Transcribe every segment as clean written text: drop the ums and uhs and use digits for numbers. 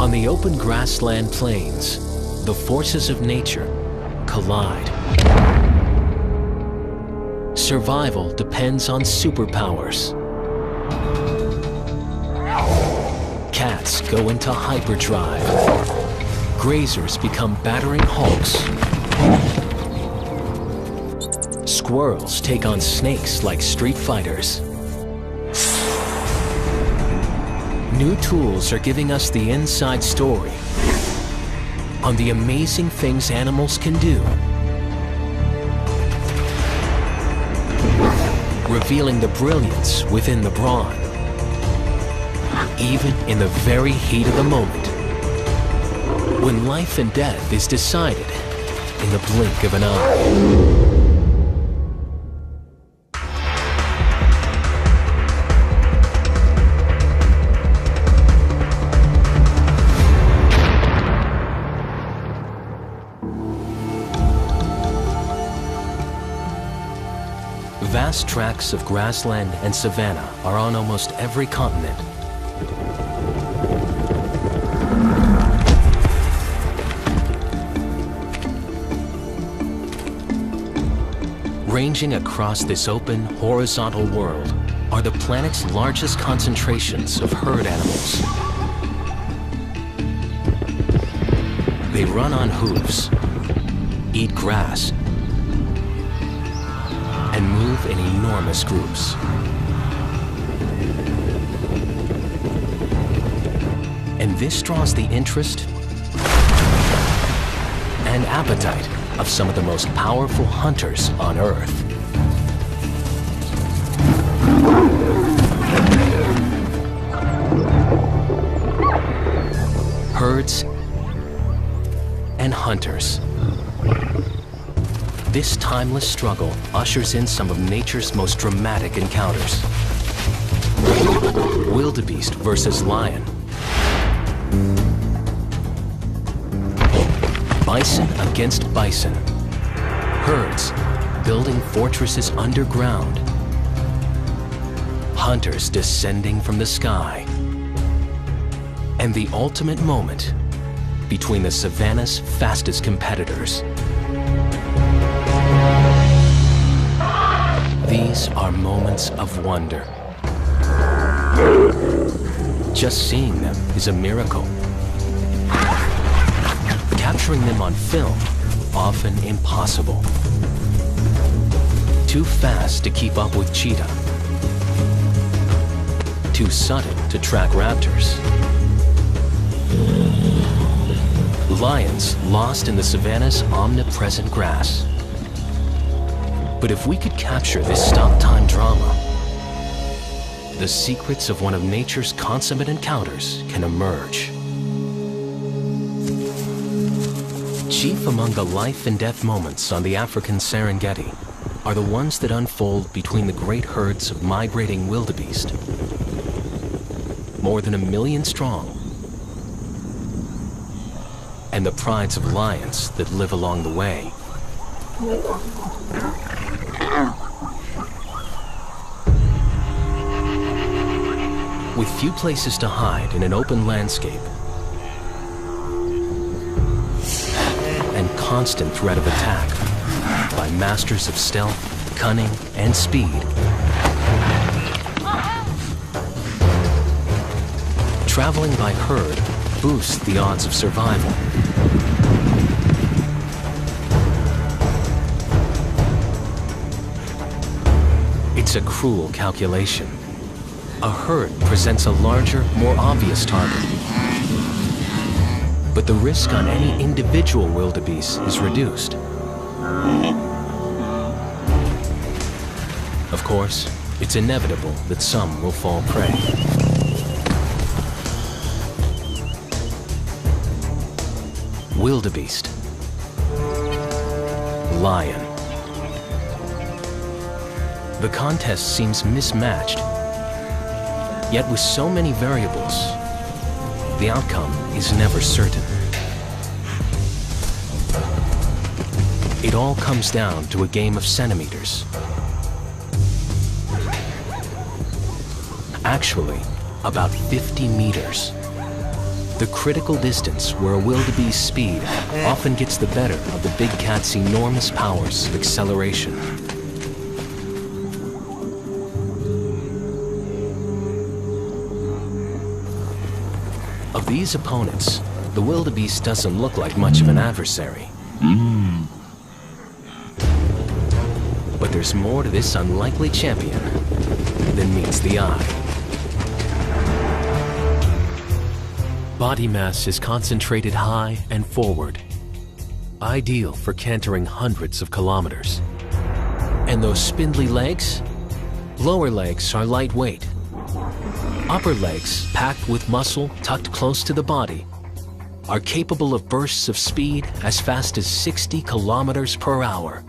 On the open grassland plains, the forces of nature collide. Survival depends on superpowers. Cats go into hyperdrive. Grazers become battering hulks. Squirrels take on snakes like street fighters. New tools are giving us the inside story on the amazing things animals can do, revealing the brilliance within the brawn, even in the very heat of the moment, when life and death is decided in the blink of an eye. Vast tracts of grassland and savanna are on almost every continent. Ranging across this open, horizontal world are the planet's largest concentrations of herd animals. They run on hooves, eat grass, and move in enormous groups. And this draws the interest and appetite of some of the most powerful hunters on Earth. Herds and hunters. This timeless struggle ushers in some of nature's most dramatic encounters. Wildebeest versus lion. Bison against bison. Herds building fortresses underground. Hunters descending from the sky. And the ultimate moment between the savanna's fastest competitors. These are moments of wonder. Just seeing them is a miracle. Capturing them on film, often impossible. Too fast to keep up with cheetah. Too sudden to track raptors. Lions lost in the savanna's omnipresent grass. But if we could capture this stop-time drama, the secrets of one of nature's consummate encounters can emerge. Chief among the life and death moments on the African Serengeti are the ones that unfold between the great herds of migrating wildebeest, more than 1 million strong, and the prides of lions that live along the way. With few places to hide in an open landscape and constant threat of attack by masters of stealth, cunning, and speed, traveling by herd boosts the odds of survival. It's a cruel calculation. A herd presents a larger, more obvious target. But the risk on any individual wildebeest is reduced. Of course, it's inevitable that some will fall prey. Wildebeest. Lion. The contest seems mismatched. Yet with so many variables, the outcome is never certain. It all comes down to a game of centimeters. Actually, about 50 meters. The critical distance where a wildebeest's speed often gets the better of the big cat's enormous powers of acceleration. Of these opponents, the wildebeest doesn't look like much of an adversary. But there's more to this unlikely champion than meets the eye. Body mass is concentrated high and forward, ideal for cantering hundreds of kilometers. And those spindly legs? Lower legs are lightweight. Upper legs, packed with muscle tucked close to the body, are capable of bursts of speed as fast as 60 kilometers per hour.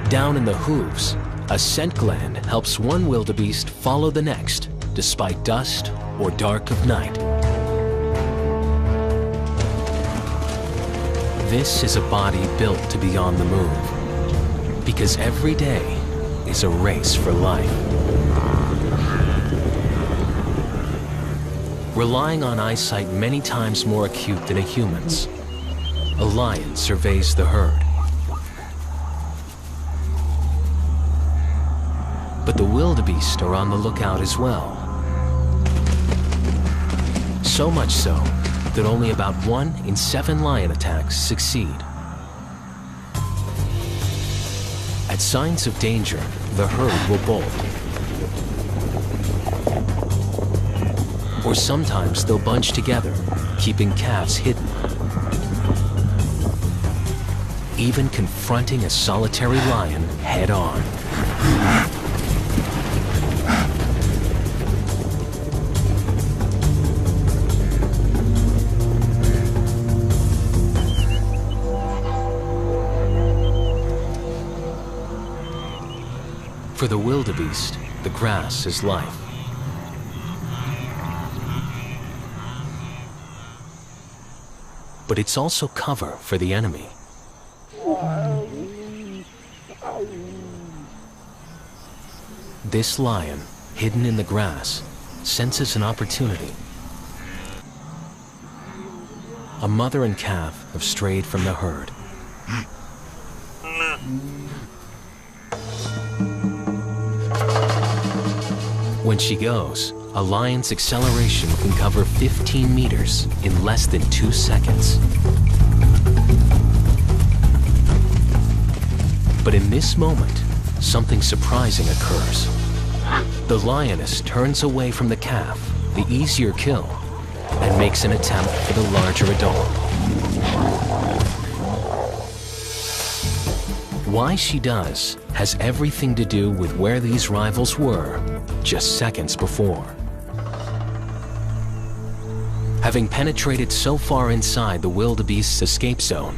Down in the hooves, a scent gland helps one wildebeest follow the next, despite dust or dark of night. This is a body built to be on the move, because every day is a race for life. Relying on eyesight many times more acute than a human's, a lion surveys the herd. But the wildebeest are on the lookout as well. So much so that only about 1 in 7 lion attacks succeed. At signs of danger, the herd will bolt. Or sometimes they'll bunch together, keeping calves hidden. Even confronting a solitary lion head on. For the wildebeest, the grass is life. But it's also cover for the enemy. This lion, hidden in the grass, senses an opportunity. A mother and calf have strayed from the herd. When she goes, a lion's acceleration can cover 15 meters in less than 2 seconds. But in this moment, something surprising occurs. The lioness turns away from the calf, the easier kill, and makes an attempt for the larger adult. Why she does has everything to do with where these rivals were just seconds before. Having penetrated so far inside the wildebeest's escape zone,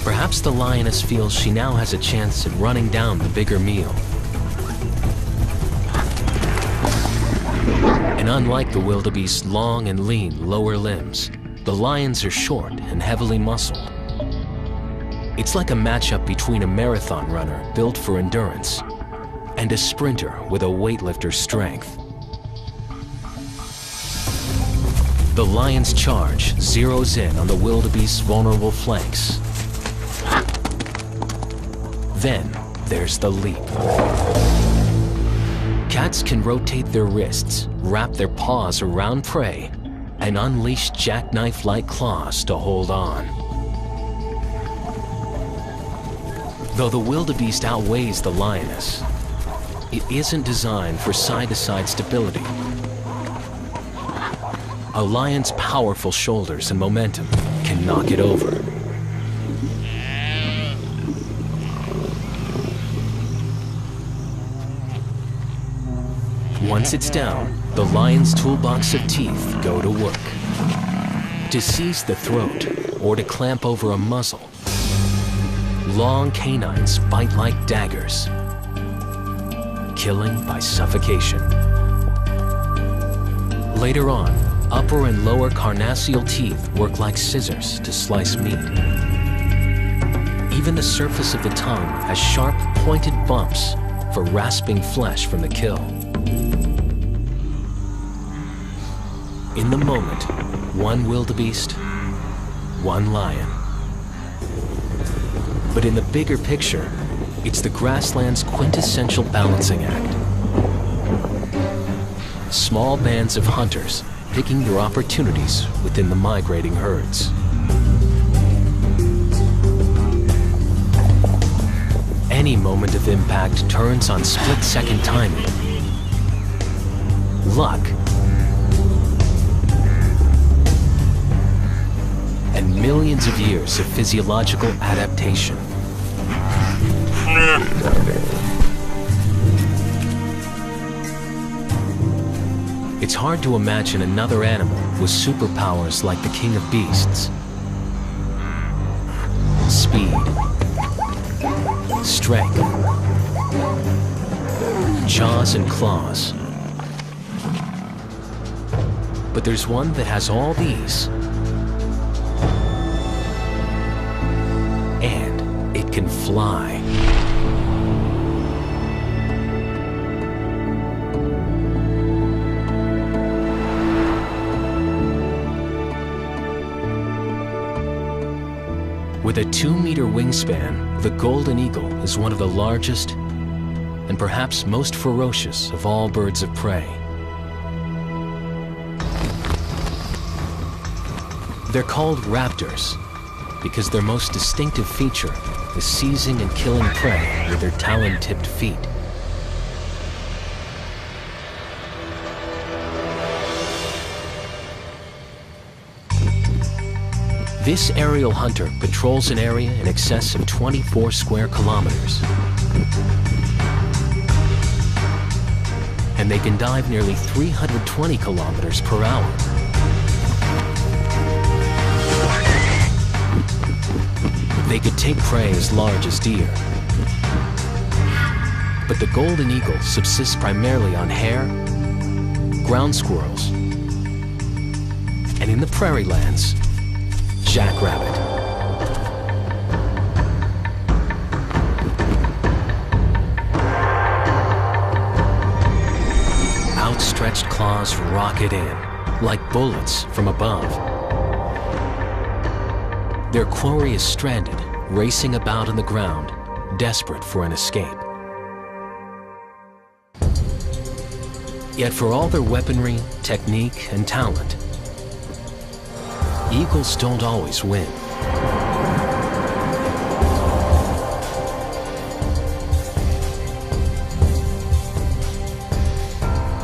perhaps the lioness feels she now has a chance at running down the bigger meal. And unlike the wildebeest's long and lean lower limbs, the lions are short and heavily muscled. It's like a matchup between a marathon runner built for endurance and a sprinter with a weightlifter's strength. The lion's charge zeroes in on the wildebeest's vulnerable flanks. Then there's the leap. Cats can rotate their wrists, wrap their paws around prey, and unleash jackknife-like claws to hold on. Though the wildebeest outweighs the lioness, it isn't designed for side-to-side stability. A lion's powerful shoulders and momentum can knock it over. Once it's down, the lion's toolbox of teeth go to work. To seize the throat or to clamp over a muzzle, long canines bite like daggers, killing by suffocation. Later on, upper and lower carnassial teeth work like scissors to slice meat. Even the surface of the tongue has sharp, pointed bumps for rasping flesh from the kill. In the moment, one wildebeest, one lion. But in the bigger picture, it's the grassland's quintessential balancing act. Small bands of hunters picking their opportunities within the migrating herds. Any moment of impact turns on split-second timing, luck, and millions of years of physiological adaptation. It's hard to imagine another animal with superpowers like the king of beasts. Speed, strength, jaws and claws. But there's one that has all these. And it can fly. With a 2-meter wingspan, the golden eagle is one of the largest and perhaps most ferocious of all birds of prey. They're called raptors because their most distinctive feature is seizing and killing prey with their talon-tipped feet. This aerial hunter patrols an area in excess of 24 square kilometers. And they can dive nearly 320 kilometers per hour. They could take prey as large as deer. But the golden eagle subsists primarily on hare, ground squirrels, and in the prairie lands, jackrabbit. Outstretched claws rocket in, like bullets from above. Their quarry is stranded, racing about on the ground, desperate for an escape. Yet for all their weaponry, technique, and talent, eagles don't always win.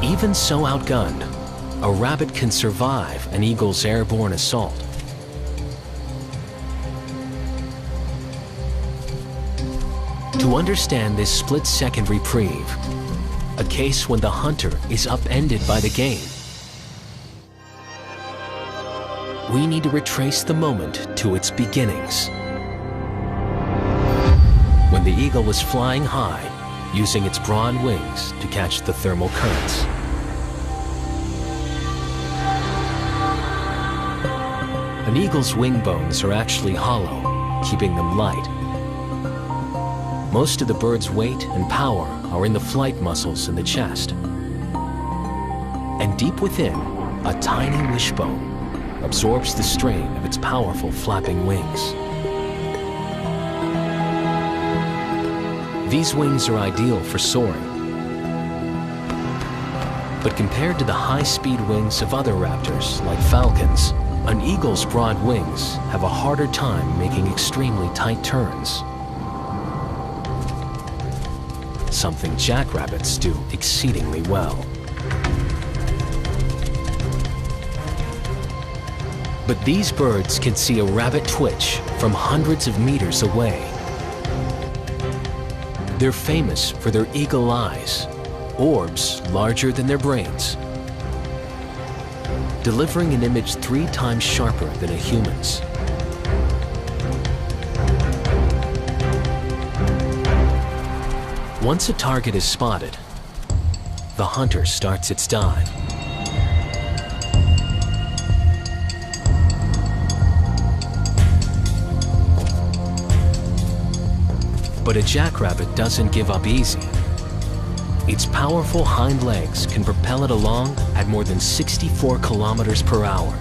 Even so outgunned, a rabbit can survive an eagle's airborne assault. To understand this split-second reprieve, a case when the hunter is upended by the game, we need to retrace the moment to its beginnings. When the eagle was flying high, using its broad wings to catch the thermal currents. An eagle's wing bones are actually hollow, keeping them light. Most of the bird's weight and power are in the flight muscles in the chest. And deep within, a tiny wishbone absorbs the strain of its powerful flapping wings. These wings are ideal for soaring. But compared to the high-speed wings of other raptors, like falcons, an eagle's broad wings have a harder time making extremely tight turns. Something jackrabbits do exceedingly well. But these birds can see a rabbit twitch from hundreds of meters away. They're famous for their eagle eyes, orbs larger than their brains, delivering an image 3 times sharper than a human's. Once a target is spotted, the hunter starts its dive. But a jackrabbit doesn't give up easy. Its powerful hind legs can propel it along at more than 64 kilometers per hour.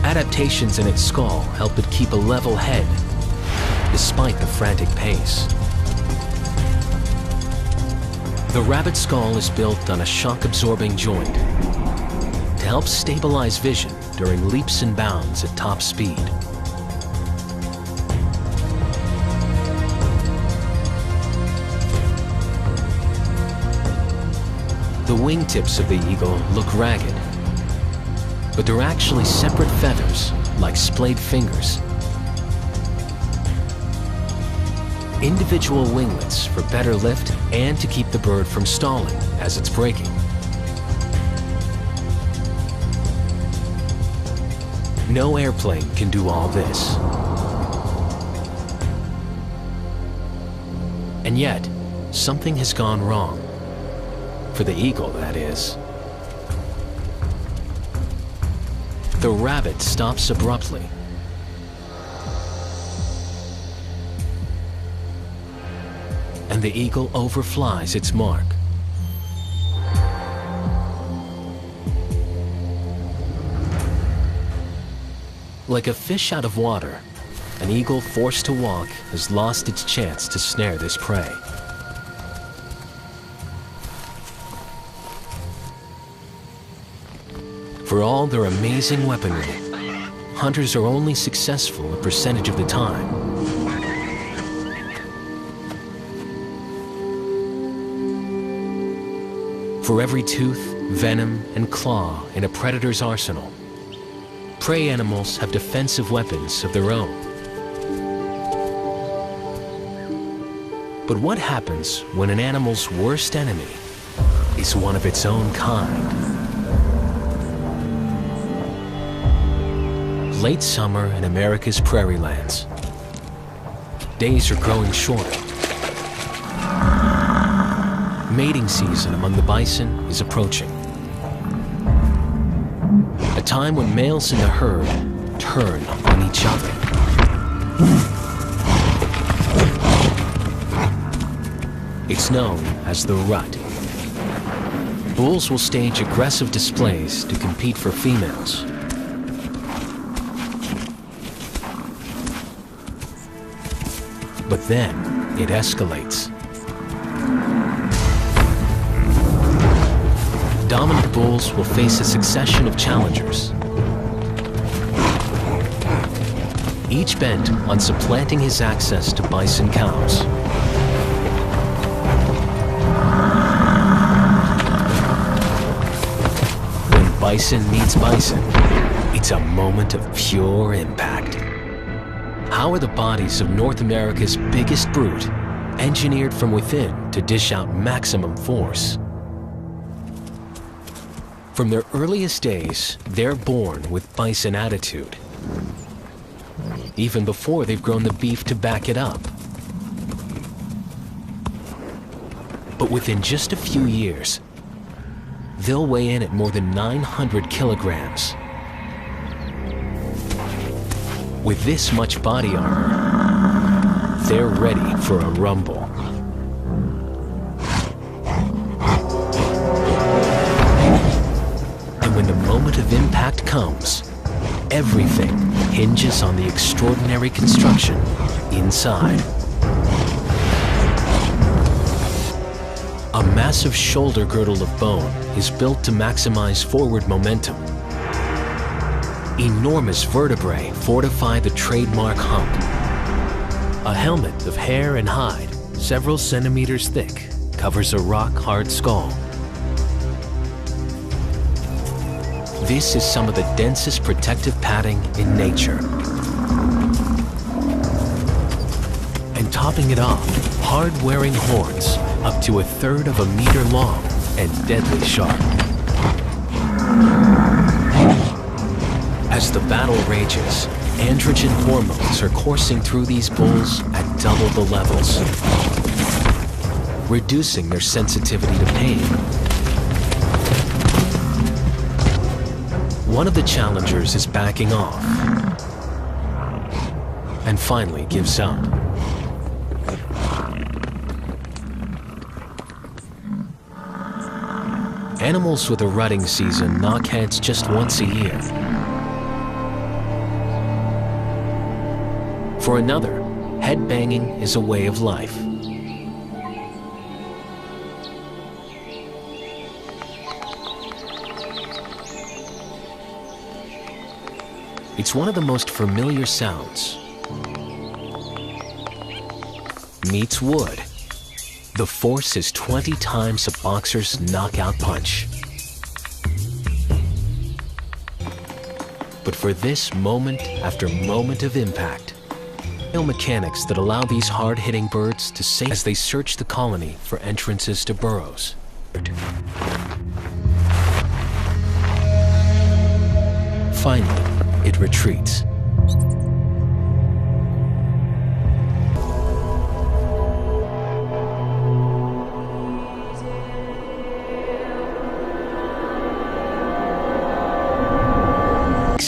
Adaptations in its skull help it keep a level head, despite the frantic pace. The rabbit skull is built on a shock-absorbing joint to help stabilize vision during leaps and bounds at top speed. The wingtips of the eagle look ragged, but they're actually separate feathers, like splayed fingers. Individual winglets for better lift and to keep the bird from stalling as it's breaking. No airplane can do all this. And yet, something has gone wrong. For the eagle, that is. The rabbit stops abruptly. And the eagle overflies its mark. Like a fish out of water, an eagle forced to walk has lost its chance to snare this prey. For all their amazing weaponry, hunters are only successful a percentage of the time. For every tooth, venom, and claw in a predator's arsenal, prey animals have defensive weapons of their own. But what happens when an animal's worst enemy is one of its own kind? Late summer in America's prairie lands. Days are growing shorter. Mating season among the bison is approaching. A time when males in the herd turn on each other. It's known as the rut. Bulls will stage aggressive displays to compete for females. But then, it escalates. Dominant bulls will face a succession of challengers, each bent on supplanting his access to bison cows. When bison meets bison, it's a moment of pure impact. How are the bodies of North America's biggest brute engineered from within to dish out maximum force? From their earliest days, they're born with bison attitude, even before they've grown the beef to back it up. But within just a few years, they'll weigh in at more than 900 kilograms. With this much body armor, they're ready for a rumble. And when the moment of impact comes, everything hinges on the extraordinary construction inside. A massive shoulder girdle of bone is built to maximize forward momentum. Enormous vertebrae fortify the trademark hump. A helmet of hair and hide, several centimeters thick, covers a rock-hard skull. This is some of the densest protective padding in nature. And topping it off, hard-wearing horns up to 1/3 of a meter long and deadly sharp. As the battle rages, androgen hormones are coursing through these bulls at double the levels, reducing their sensitivity to pain. One of the challengers is backing off and finally gives up. Animals with a rutting season knock heads just once a year. For another, headbanging is a way of life. It's one of the most familiar sounds. Meets wood. The force is 20 times a boxer's knockout punch. But for this moment after moment of impact, mechanics that allow these hard-hitting birds to save as they search the colony for entrances to burrows. Finally, it retreats.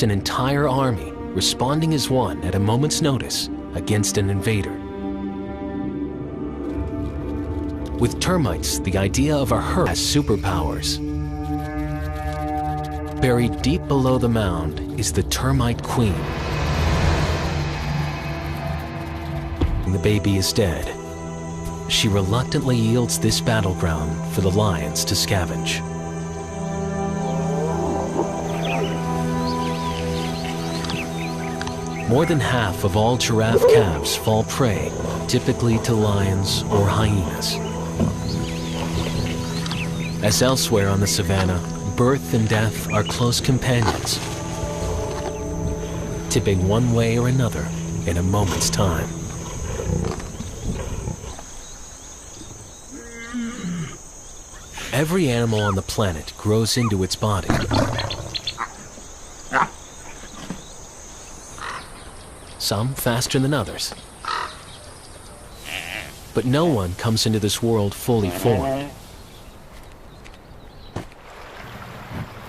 An entire army responding as one at a moment's notice against an invader. With termites, the idea of a herd has superpowers. Buried deep below the mound is the termite queen. The baby is dead. She reluctantly yields this battleground for the lions to scavenge. More than half of all giraffe calves fall prey, typically to lions or hyenas. As elsewhere on the savannah, birth and death are close companions, tipping one way or another in a moment's time. Every animal on the planet grows into its body. Some faster than others. But no one comes into this world fully formed.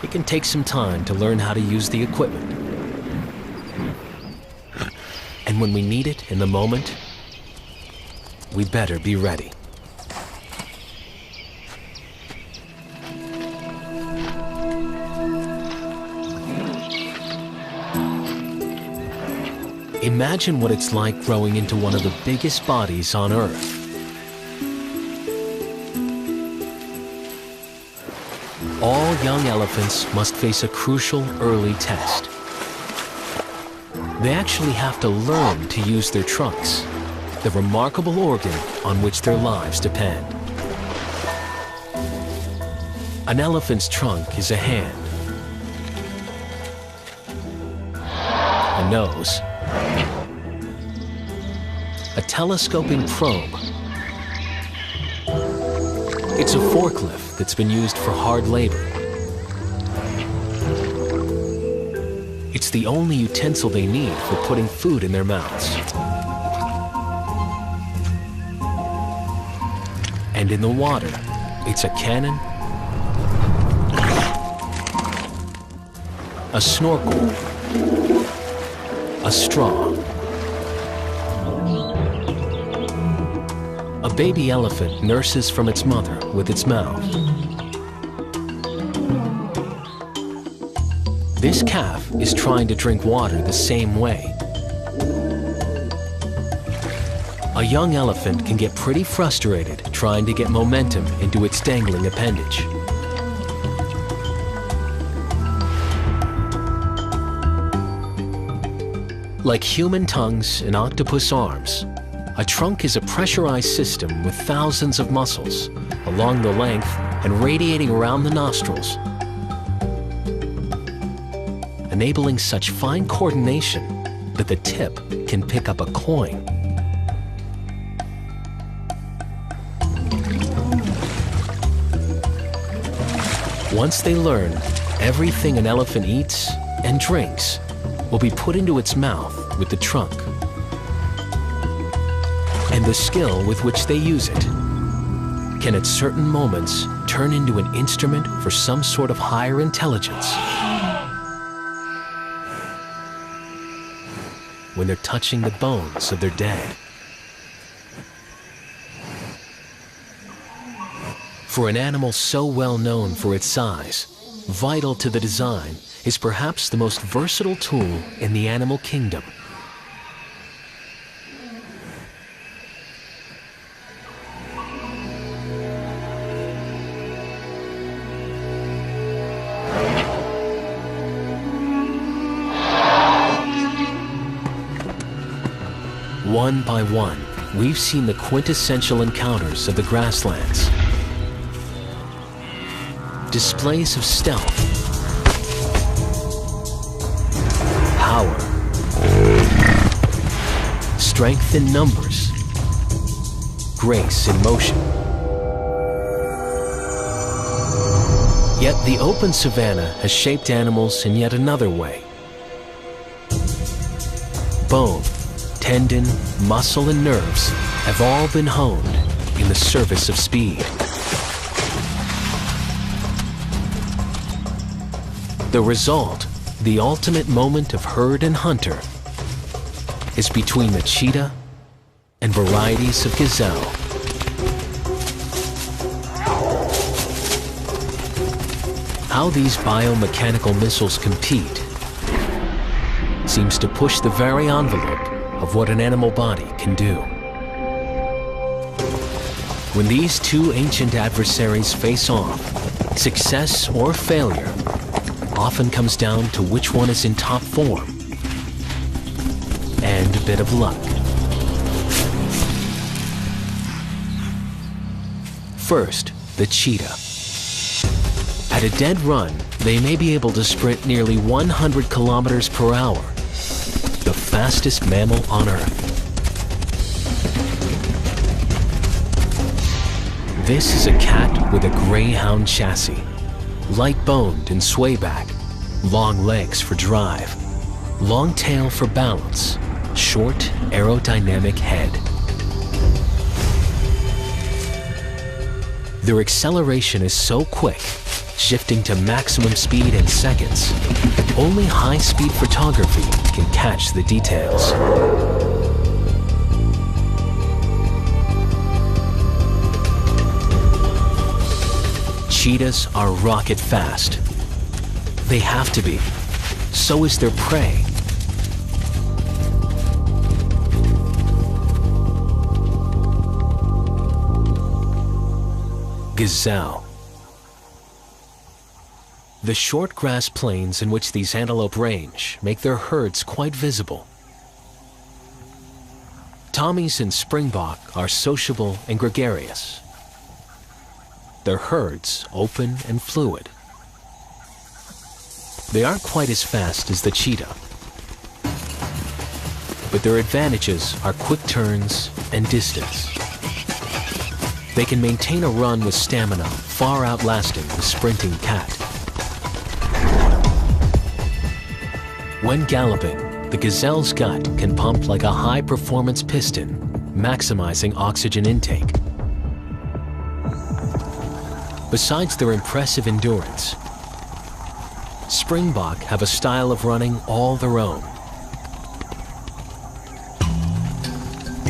It can take some time to learn how to use the equipment. And when we need it in the moment, we better be ready. Imagine what it's like growing into one of the biggest bodies on Earth. All young elephants must face a crucial early test. They actually have to learn to use their trunks, the remarkable organ on which their lives depend. An elephant's trunk is a hand, a nose, a telescoping probe. It's a forklift that's been used for hard labor. It's the only utensil they need for putting food in their mouths. And in the water, it's a cannon, a snorkel, a straw. A baby elephant nurses from its mother with its mouth. This calf is trying to drink water the same way. A young elephant can get pretty frustrated trying to get momentum into its dangling appendage. Like human tongues and octopus arms, a trunk is a pressurized system with thousands of muscles along the length and radiating around the nostrils, enabling such fine coordination that the tip can pick up a coin. Once they learn, everything an elephant eats and drinks will be put into its mouth with the trunk. And the skill with which they use it can at certain moments turn into an instrument for some sort of higher intelligence. When they're touching the bones of their dead. For an animal so well known for its size, vital to the design is perhaps the most versatile tool in the animal kingdom. One by one, we've seen the quintessential encounters of the grasslands. Displays of stealth, power, strength in numbers, grace in motion. Yet the open savanna has shaped animals in yet another way. Bone, tendon, muscle, and nerves have all been honed in the service of speed. The result, the ultimate moment of herd and hunter, is between the cheetah and varieties of gazelle. How these biomechanical missiles compete seems to push the very envelope of what an animal body can do. When these two ancient adversaries face off, success or failure often comes down to which one is in top form and a bit of luck. First, the cheetah. At a dead run, they may be able to sprint nearly 100 kilometers per hour, the fastest mammal on Earth. This is a cat with a greyhound chassis, light-boned and swayback, long legs for drive, long tail for balance, short aerodynamic head. Their acceleration is so quick, shifting to maximum speed in seconds. Only high-speed photography can catch the details. Cheetahs are rocket fast. They have to be. So is their prey. Gazelle. The short grass plains in which these antelope range make their herds quite visible. Tommies and springbok are sociable and gregarious. Their herds open and fluid. They aren't quite as fast as the cheetah, but their advantages are quick turns and distance. They can maintain a run with stamina far outlasting the sprinting cat. When galloping, the gazelle's gut can pump like a high-performance piston, maximizing oxygen intake. Besides their impressive endurance, springbok have a style of running all their own.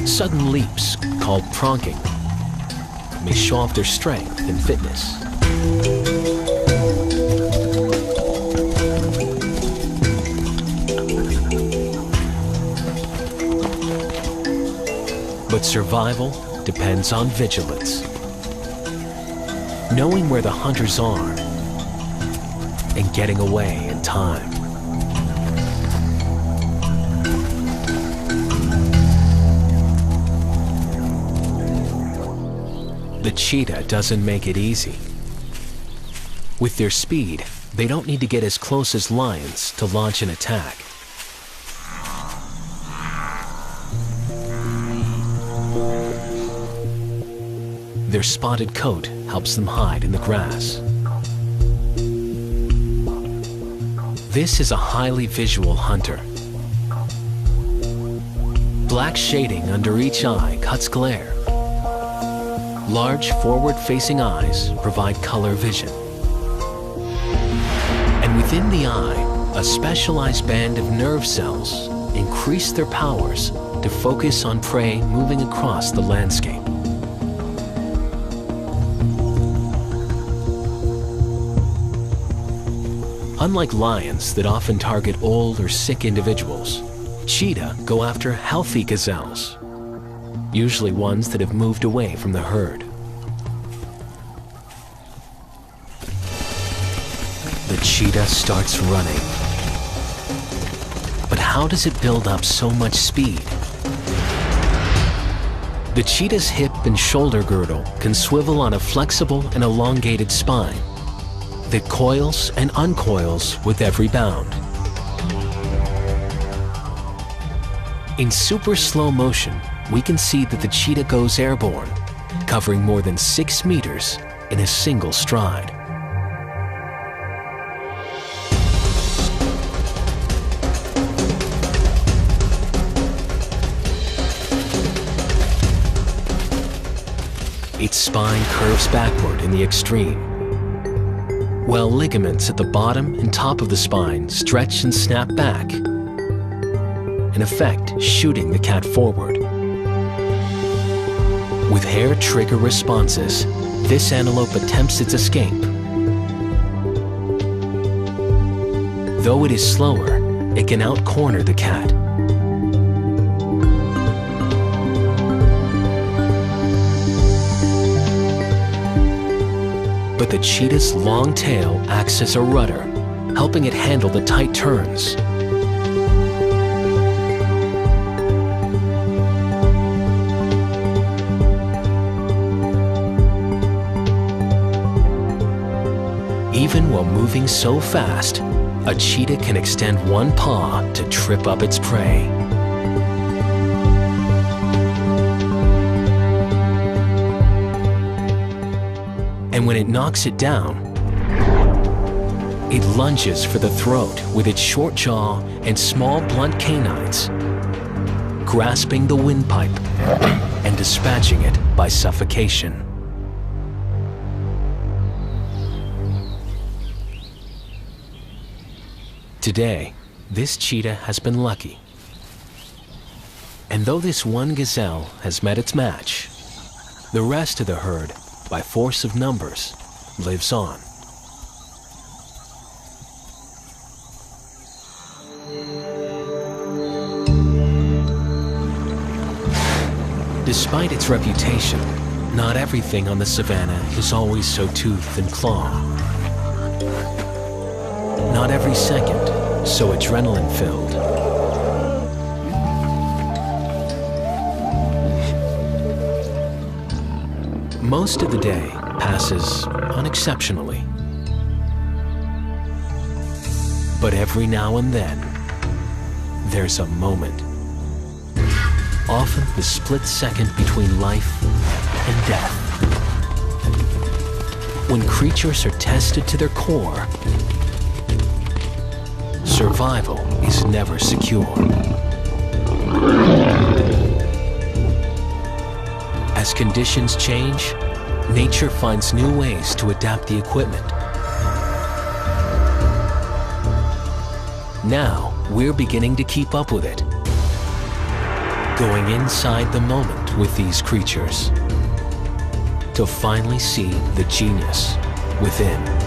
Sudden leaps, called pronking, may show off their strength and fitness. But survival depends on vigilance. Knowing where the hunters are and getting away in time. The cheetah doesn't make it easy. With their speed, they don't need to get as close as lions to launch an attack. Their spotted coat helps them hide in the grass. This is a highly visual hunter. Black shading under each eye cuts glare. Large forward-facing eyes provide color vision. And within the eye, a specialized band of nerve cells increase their powers to focus on prey moving across the landscape. Unlike lions that often target old or sick individuals, cheetah go after healthy gazelles, usually ones that have moved away from the herd. The cheetah starts running. But how does it build up so much speed? The cheetah's hip and shoulder girdle can swivel on a flexible and elongated spine that coils and uncoils with every bound. In super slow motion, we can see that the cheetah goes airborne, covering more than 6 meters in a single stride. Its spine curves backward in the extreme, while ligaments at the bottom and top of the spine stretch and snap back, in effect shooting the cat forward. With hair trigger responses, this antelope attempts its escape. Though it is slower, it can out-corner the cat. But the cheetah's long tail acts as a rudder, helping it handle the tight turns. Even while moving so fast, a cheetah can extend one paw to trip up its prey. And when it knocks it down, it lunges for the throat with its short jaw and small blunt canines, grasping the windpipe and dispatching it by suffocation. Today, this cheetah has been lucky. And though this one gazelle has met its match, the rest of the herd, by force of numbers, lives on. Despite its reputation, not everything on the savannah is always so tooth and claw. Not every second so adrenaline-filled. Most of the day passes unexceptionally. But every now and then, there's a moment. Often the split second between life and death. When creatures are tested to their core, survival is never secure. As conditions change, nature finds new ways to adapt the equipment. Now, we're beginning to keep up with it, going inside the moment with these creatures to finally see the genius within.